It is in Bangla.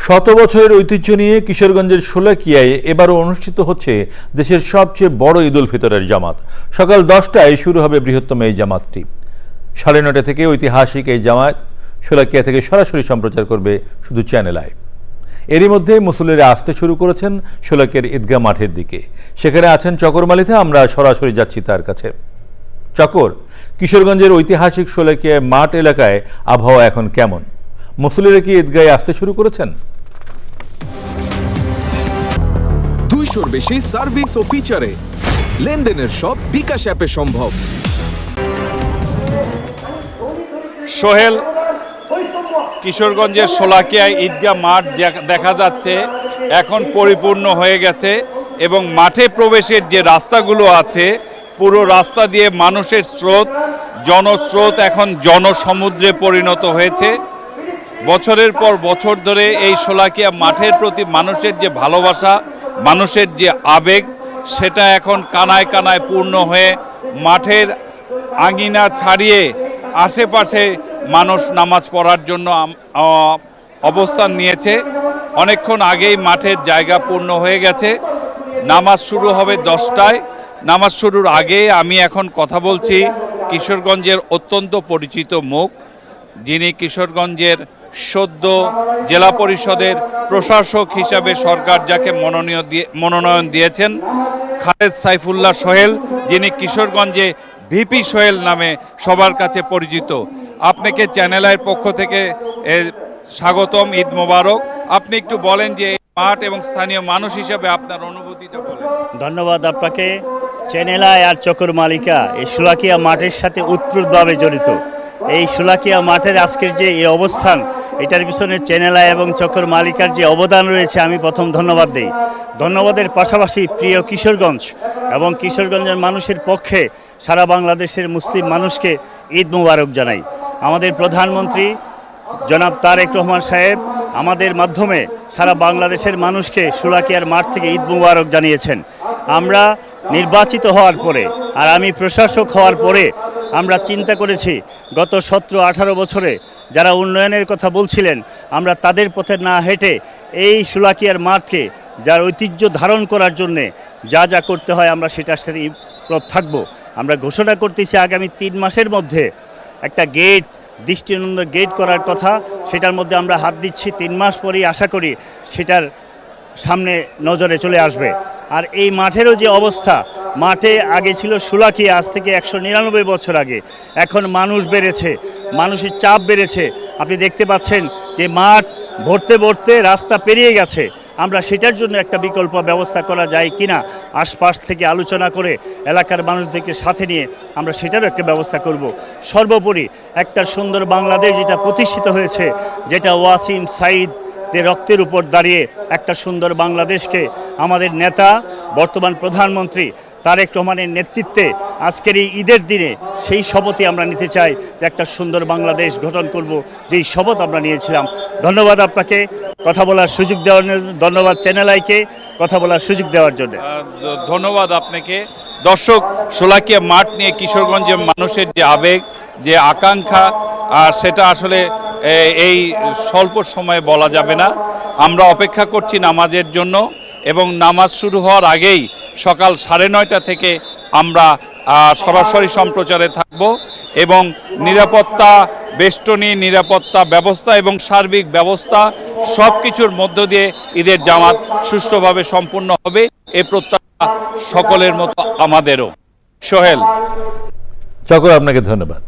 শত বছরের ঐতিহ্য নিয়ে কিশোরগঞ্জের শোলাকিয়ায় এবারও অনুষ্ঠিত হচ্ছে দেশের সবচেয়ে বড় ঈদ উল ফিতরের জামাত। সকাল 10টায় শুরু হবে বৃহত্তম এই জামাতটি। 9:30 থেকে ঐতিহাসিক এই জামাত শোলাকিয়া থেকে সরাসরি সম্প্রচার করবে শুধু চ্যানেল আই। এরই মধ্যে মুসল্লিরা আসতে শুরু করেছেন শোলাকিয়ার ঈদগাহ মাঠের দিকে। সেখানে আছেন চকর মালিথা, আমরা সরাসরি যাচ্ছি তার কাছে। চকর, কিশোরগঞ্জের ঐতিহাসিক শোলাকিয়া মাঠ এলাকায় আবহাওয়া এখন কেমন? মুসল্লিরা কি ঈদগাহে আসতে শুরু করেছেন? 200-র বেশি সার্ভিস ও ফিচারে লেনদেনের সব বিকাশ অ্যাপে সম্ভব। সোহেল, কিশোরগঞ্জের শোলাকিয়ায় ঈদগাহ মাঠ দেখা যাচ্ছে এখন পরিপূর্ণ হয়ে গেছে এবং মাঠে প্রবেশের যে রাস্তাগুলো আছে পুরো রাস্তা দিয়ে মানুষের স্রোত, জনস্রোত এখন জনসমুদ্রে পরিণত হয়েছে। বছরের পর বছর ধরে এই শোলাকিয়া মাঠের প্রতি মানুষের যে ভালোবাসা, মানুষের যে আবেগ, সেটা এখন কানায় কানায় পূর্ণ হয়ে মাঠের আঙিনা ছাড়িয়ে আশেপাশে মানুষ নামাজ পড়ার জন্য অবস্থান নিয়েছে। অনেকক্ষণ আগেই মাঠের জায়গা পূর্ণ হয়ে গেছে। নামাজ শুরু হবে 10টায়। নামাজ শুরুর আগে আমি এখন কথা বলছি কিশোরগঞ্জের অত্যন্ত পরিচিত মুখ, যিনি কিশোরগঞ্জের সদ্য জেলা পরিষদের প্রশাসক হিসাবে সরকার যাকে মনোনয়ন দিয়েছেন, খালেদ সাইফুল্লাহ সোহেল, যিনি কিশোরগঞ্জে ভিপি সোহেল নামে সবার কাছে পরিচিত। আপনাকে চ্যানেল আইয়ের পক্ষ থেকে স্বাগতম, ঈদ মোবারক। আপনি একটু বলেন যে এই মাঠ এবং স্থানীয় মানুষ হিসাবে আপনার অনুভূতিটা বলেন। ধন্যবাদ আপনাকে। চ্যানেল আই আর চকর মালিকা এই শোলাকিয়া মাঠের সাথে ওতপ্রোতভাবে জড়িত। এই শোলাকিয়া মাঠের আজকের যে এই অবস্থান, এটার পিছনে চ্যানেল আই এবং চকর মালিকার যে অবদান রয়েছে, আমি প্রথম ধন্যবাদ দিই। ধন্যবাদের পাশাপাশি প্রিয় কিশোরগঞ্জ এবং কিশোরগঞ্জের মানুষের পক্ষে সারা বাংলাদেশের মুসলিম মানুষকে ঈদ মোবারক জানাই। আমাদের প্রধানমন্ত্রী জনাব তারেক রহমান সাহেব আমাদের মাধ্যমে সারা বাংলাদেশের মানুষকে শোলাকিয়ার মাঠ থেকে ঈদ মোবারক জানিয়েছেন। আমরা নির্বাচিত হওয়ার পরে আর আমি প্রশাসক হওয়ার পরে আমরা চিন্তা করেছি গত 17-18 বছরে যারা উন্নয়নের কথা বলছিলেন, আমরা তাদের পথে না হেঁটে এই শোলাকিয়ার মাঠকে যার ঐতিহ্য ধারণ করার জন্যে যা যা করতে হয় আমরা সেটার সাথে থাকবো। আমরা ঘোষণা করতেছি আগামী 3 মাসের মধ্যে একটা গেট, দৃষ্টিনন্দন গেট করার কথা, সেটার মধ্যে আমরা হাত দিচ্ছি। 3 মাস পরেই আশা করি সেটার সামনে নজরে চলে আসবে। আর এই মাঠেরও যে অবস্থা, মাঠে আগে ছিল শোলাকিয়া, আজ থেকে 199 বছর আগে। এখন মানুষ বেড়েছে, মানুষের চাপ বেড়েছে। আপনি দেখতে পাচ্ছেন যে মাঠ ভরতে ভরতে রাস্তা পেরিয়ে গেছে। আমরা সেটার জন্য একটা বিকল্প ব্যবস্থা করা যায় কিনা আশপাশ থেকে আলোচনা করে এলাকার মানুষদেরকে সাথে নিয়ে আমরা সেটারও একটা ব্যবস্থা করব। সর্বোপরি একটা সুন্দর বাংলাদেশ যেটা প্রতিষ্ঠিত হয়েছে, যেটা ওয়াসিম সাঈদের রক্তের উপর দাঁড়িয়ে একটা সুন্দর বাংলাদেশকে আমাদের নেতা বর্তমান প্রধানমন্ত্রী তারেক রহমানের নেতৃত্বে আজকের এই ঈদের দিনে সেই শপথই আমরা নিতে চাই যে একটা সুন্দর বাংলাদেশ গঠন করব, যেই শপথ আমরা নিয়েছিলাম। ধন্যবাদ আপনাকে কথা বলার সুযোগ দেওয়ার জন্য, ধন্যবাদ চ্যানেল আইকে কথা বলার সুযোগ দেওয়ার জন্য। ধন্যবাদ আপনাকে। দর্শক, শোলাকিয়া মাঠ নিয়ে কিশোরগঞ্জের মানুষের যে আবেগ, যে আকাঙ্ক্ষা, আর সেটা আসলে এই স্বল্প সময়ে বলা যাবে না। আমরা অপেক্ষা করছি নামাজের জন্য এবং নামাজ শুরু হওয়ার আগেই সকাল 9:30 থেকে আমরা সরাসরি সম্প্রচারে থাকব এবং নিরাপত্তা বেষ্টনী, নিরাপত্তা ব্যবস্থা এবং সার্বিক ব্যবস্থা সব কিছুর মধ্য দিয়ে ঈদের জামাত সুষ্ঠুভাবে সম্পূর্ণ হবে, এ প্রত্যাশা সকলের মতো আমাদেরও। সোহেল, চকর, আপনাকে ধন্যবাদ।